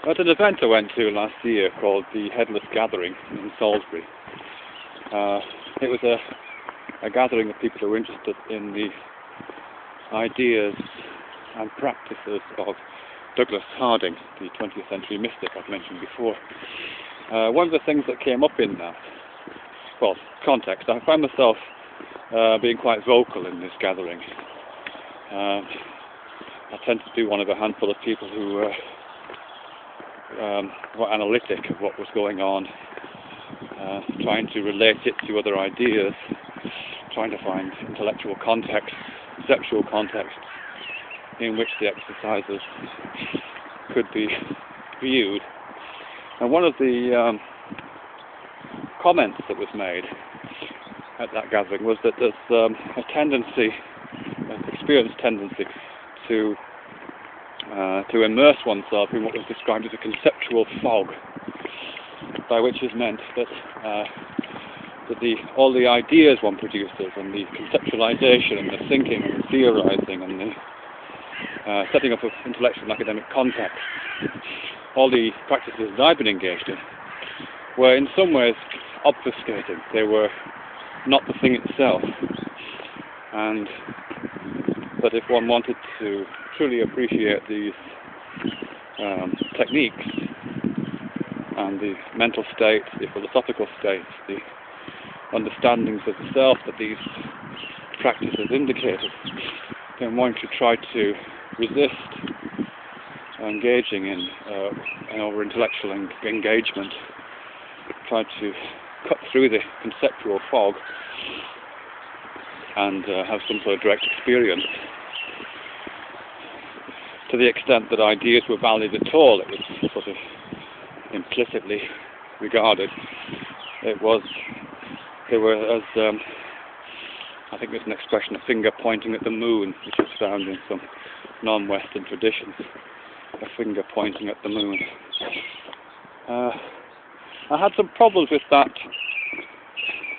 At an event I went to last year called the Headless Gathering in Salisbury, it was a gathering of people who were interested in the ideas and practices of Douglas Harding, the 20th century mystic I've mentioned before. One of the things that came up in that, well, context, I found myself being quite vocal in this gathering. I tend to be one of a handful of people who were analytic of what was going on, trying to relate it to other ideas, trying to find intellectual context, conceptual context in which the exercises could be viewed. And one of the comments that was made at that gathering was that there's a tendency, an experienced tendency to immerse oneself in what was described as a conceptual fog, by which is meant that all the ideas one produces and the conceptualization and the thinking and the theorizing and the setting up of intellectual and academic context, all the practices that I've been engaged in, were in some ways obfuscating. They were not the thing itself, and that if one wanted to truly appreciate these techniques and the mental states, the philosophical states, the understandings of the self that these practices indicated, then one should try to resist engaging in over intellectual engagement, try to cut through the conceptual fog and have some sort of direct experience. To the extent that ideas were valid at all, it was sort of implicitly regarded. They were as, I think there's an expression, a finger pointing at the moon, which is found in some non-Western traditions, a finger pointing at the moon. I had some problems with that,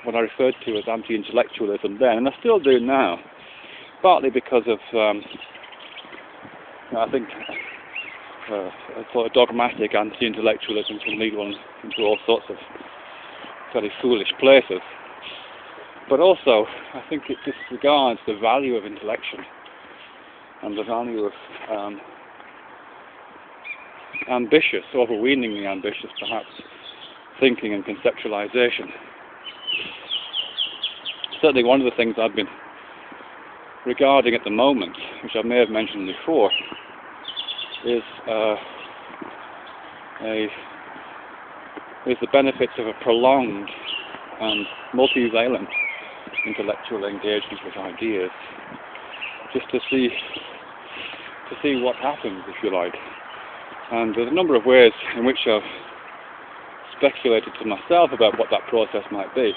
what I referred to as anti-intellectualism then, and I still do now, partly because of, I think, a sort of dogmatic anti-intellectualism can lead one into all sorts of very foolish places. But also, I think it disregards the value of intellection and the value of ambitious, overweeningly ambitious perhaps, thinking and conceptualization. Certainly one of the things I've been regarding at the moment, which I may have mentioned before, is the benefits of a prolonged and multivalent intellectual engagement with ideas, just to see what happens, if you like. And there's a number of ways in which I've speculated to myself about what that process might be.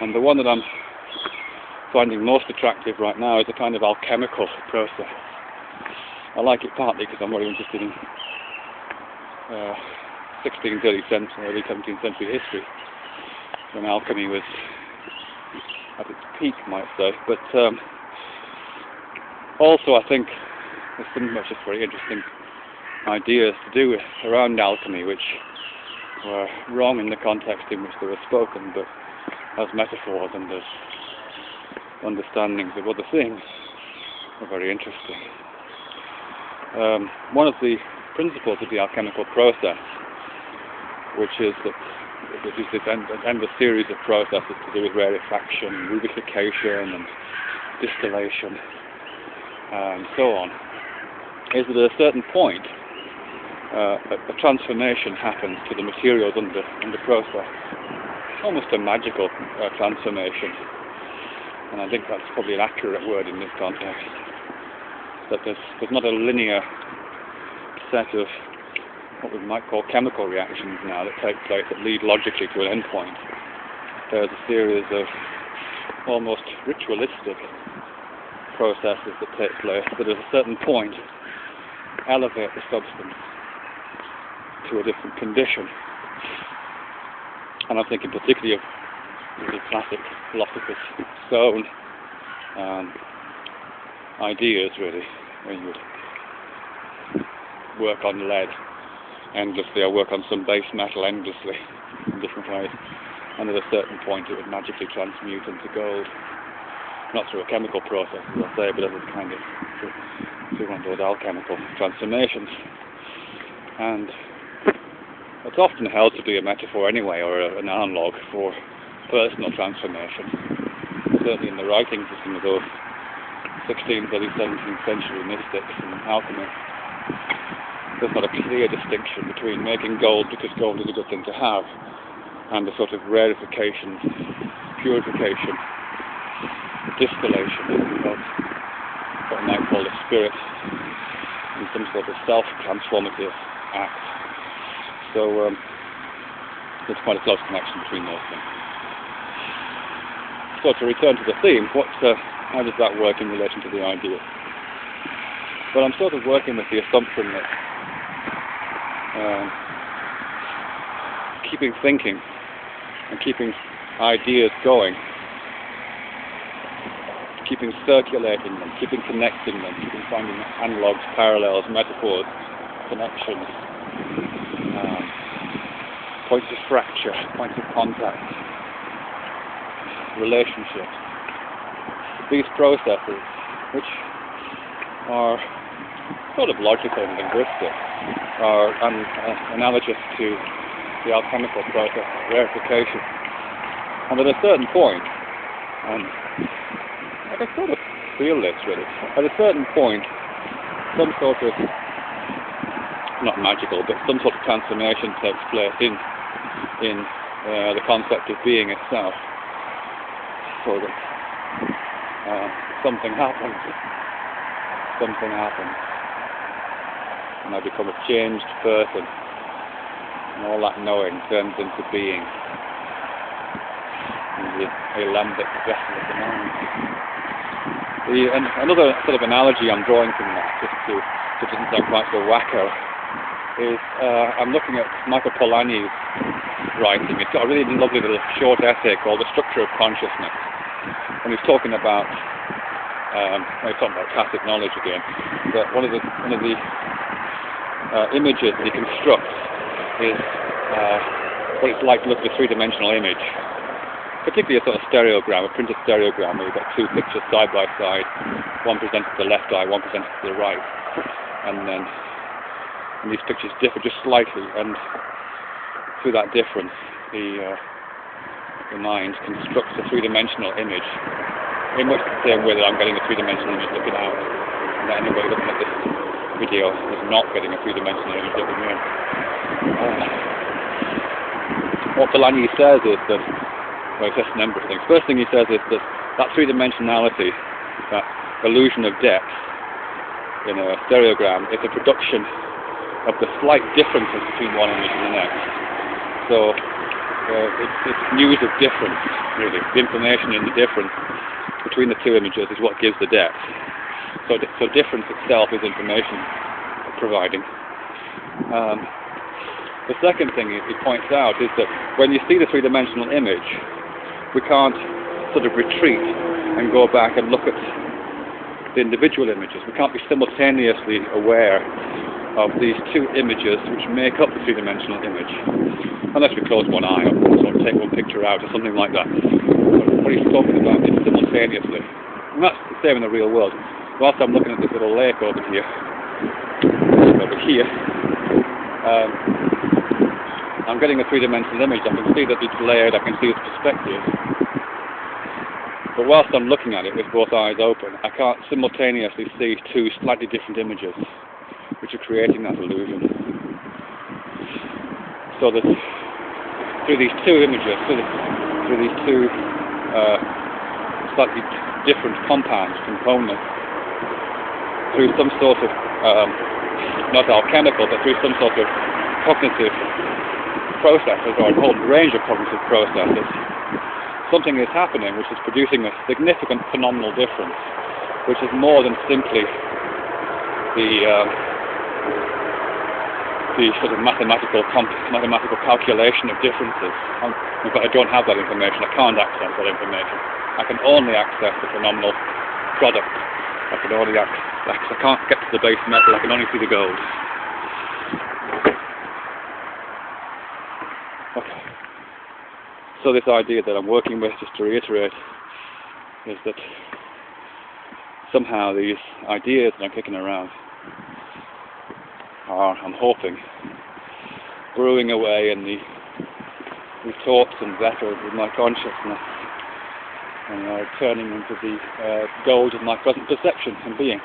And the one that I'm finding most attractive right now is a kind of alchemical process. I like it partly because I'm very interested in 16th, early 17th century history, when alchemy was at its peak, might say. But also I think there's some just very interesting ideas to do with around alchemy, which were wrong in the context in which they were spoken, but as metaphors and as understandings of other things are very interesting. One of the principles of the alchemical process, which is that it is this endless series of processes to do with rarefaction, rubification and distillation and so on, is that at a certain point a transformation happens to the materials under process, almost a magical transformation. And I think that's probably an accurate word in this context, that there's not a linear set of what we might call chemical reactions now that take place that lead logically to an endpoint. There's a series of almost ritualistic processes that take place that at a certain point elevate the substance to a different condition. And I'm thinking particularly of the classic philosopher's stone ideas, really, when you would work on lead endlessly, or work on some base metal endlessly in different ways. And at a certain point it would magically transmute into gold. Not through a chemical process, as I say, but as a kind of through one of those alchemical transformations. And it's often held to be a metaphor anyway, or an analogue for personal transformation. Certainly in the writings of some of those 16th, early 17th century mystics and alchemists, there's not a clear distinction between making gold because gold is a good thing to have, and the sort of rarefication, purification, distillation of what one might call the spirit in some sort of self-transformative act. So there's quite a close connection between those things. So to return to the theme, how does that work in relation to the idea? Well, I'm sort of working with the assumption that keeping thinking and keeping ideas going, keeping circulating them, keeping connecting them, keeping finding analogues, parallels, metaphors, connections, points of fracture, points of contact, relationships. These processes, which are sort of logical and linguistic, are analogous to the alchemical process of rarefication. And at a certain point, I can sort of feel this really, at a certain point, some sort of, not magical, but some sort of transformation takes place in the concept of being itself. So that something happens, and I become a changed person, and all that knowing turns into being, in the alembic vessel of the mind. Another sort of analogy I'm drawing from that, just to doesn't sound quite so wacko, is I'm looking at Michael Polanyi's writing. It's got a really lovely little short essay called The Structure of Consciousness, and he's talking about tacit knowledge again. But one of the images that he constructs is what it's like to look at a three-dimensional image, particularly a sort of stereogram, a printed stereogram, where you've got two pictures side by side, one presented to the left eye, one presented to the right, and these pictures differ just slightly, and through that difference, the mind constructs a three-dimensional image, in much the same way that I'm getting a three-dimensional image looking out, and that anybody looking at this video is not getting a three-dimensional image looking in. What Polanyi says is that, well, he says a number of things. First thing he says is that three-dimensionality, that illusion of depth in a stereogram, is a production of the slight differences between one image and the next. So it's news of difference, really. The information in the difference between the two images is what gives the depth. So difference itself is information providing. The second thing he points out is that when you see the three-dimensional image, we can't sort of retreat and go back and look at the individual images. We can't be simultaneously aware of these two images which make up the three-dimensional image, unless we close one eye or sort of take one picture out or something like that. What he's talking about is simultaneously, and that's the same in the real world. Whilst I'm looking at this little lake over here, I'm getting a three-dimensional image. I can see that it's layered, I can see its perspective. But whilst I'm looking at it with both eyes open, I can't simultaneously see two slightly different images which are creating that illusion. So that through these two images, through these two slightly different components, through some sort of, not alchemical, but through some sort of cognitive processes, or a whole range of cognitive processes, something is happening which is producing a significant phenomenal difference, which is more than simply the sort of mathematical calculation of differences. But I don't have that information. I can't access that information. I can only access the phenomenal product. I can't get to the base metal. I can only see the gold. Okay. So this idea that I'm working with, just to reiterate, is that somehow these ideas that I'm kicking around are, I'm hoping, brewing away in the thoughts and vessels of my consciousness, and turning into the gold of my present perception and being.